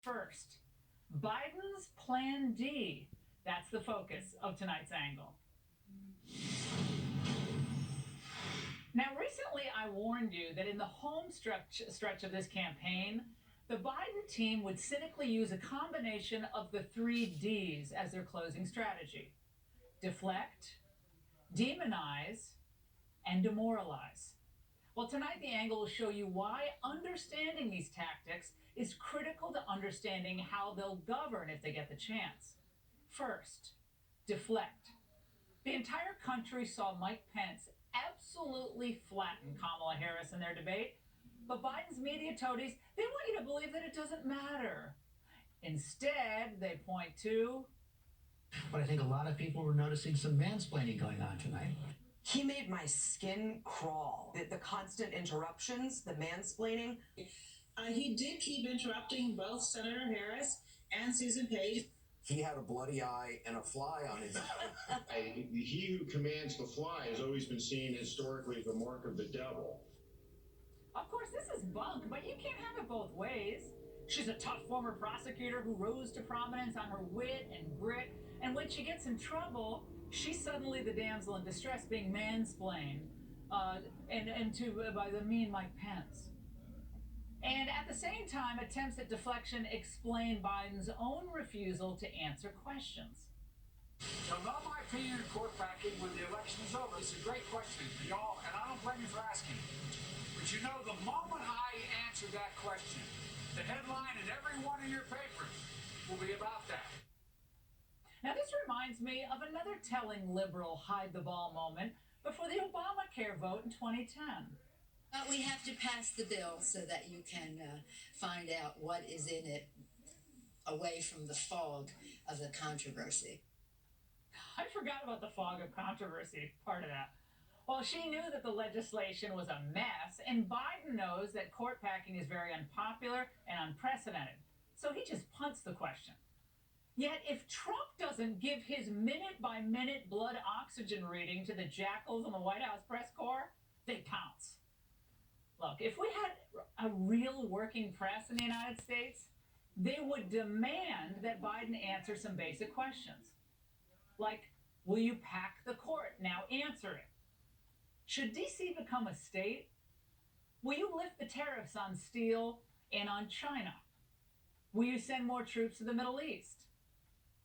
First, Biden's Plan D. That's the focus of tonight's angle. Now, recently I warned you that in the home stretch of this campaign, the Biden team would cynically use a combination of the three D's as their closing strategy: deflect, demonize, and demoralize. Well, tonight the angle will show you why understanding these tactics is critical to understanding how they'll govern if they get the chance. First, deflect. The entire country saw Mike Pence absolutely flatten Kamala Harris in their debate, but Biden's media toadies, they want you to believe that it doesn't matter. Instead, they point to... But I think a lot of people were noticing some mansplaining going on tonight. He made my skin crawl. The constant interruptions, the mansplaining. He did keep interrupting both Senator Harris and Susan Page. He had a bloody eye and a fly on his eye. He who commands the fly has always been seen historically as the mark of the devil. Of course, this is bunk, but you can't have it both ways. She's a tough former prosecutor who rose to prominence on her wit and grit, and when she gets in trouble, she's suddenly the damsel in distress being mansplained by the mean Mike Pence. And at the same time, attempts at deflection explain Biden's own refusal to answer questions. So, not my opinion of court packing when the election is over. It's a great question for y'all, and I don't blame you for asking. But you know, the moment I answer that question, the headline in every one of your papers will be about that. Now, this reminds me of another telling liberal hide-the-ball moment before the Obamacare vote in 2010. We have to pass the bill so that you can find out what is in it away from the fog of the controversy. I forgot about the fog of controversy part of that. Well, she knew that the legislation was a mess, and Biden knows that court packing is very unpopular and unprecedented. So he just punts the question. Yet, if Trump doesn't give his minute-by-minute blood oxygen reading to the jackals in the White House press corps, they pounce. Look, if we had a real working press in the United States, they would demand that Biden answer some basic questions. Like, will you pack the court? Now answer it. Should D.C. become a state? Will you lift the tariffs on steel and on China? Will you send more troops to the Middle East?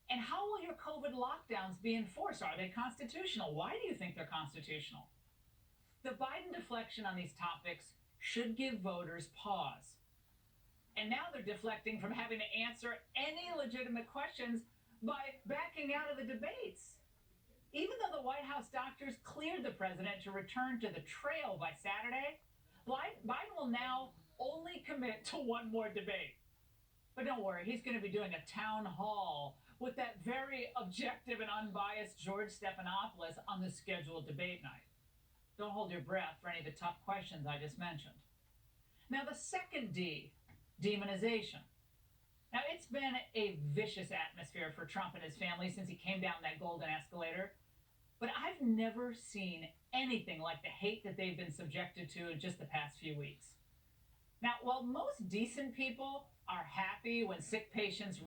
And how will your COVID lockdowns be enforced? Are they constitutional? Why do you think they're constitutional? The Biden deflection on these topics should give voters pause. And now they're deflecting from having to answer any legitimate questions by backing out of the debates. Even though the White House doctors cleared the president to return to the trail by Saturday, Biden will now only commit to one more debate. But don't worry, he's going to be doing a town hall with that very objective and unbiased George Stephanopoulos on the scheduled debate night. Don't hold your breath for any of the tough questions I just mentioned. Now, the second D, demonization. Now, it's been a vicious atmosphere for Trump and his family since he came down that golden escalator. But I've never seen anything like the hate that they've been subjected to in just the past few weeks. Now, while most decent people are happy when sick patients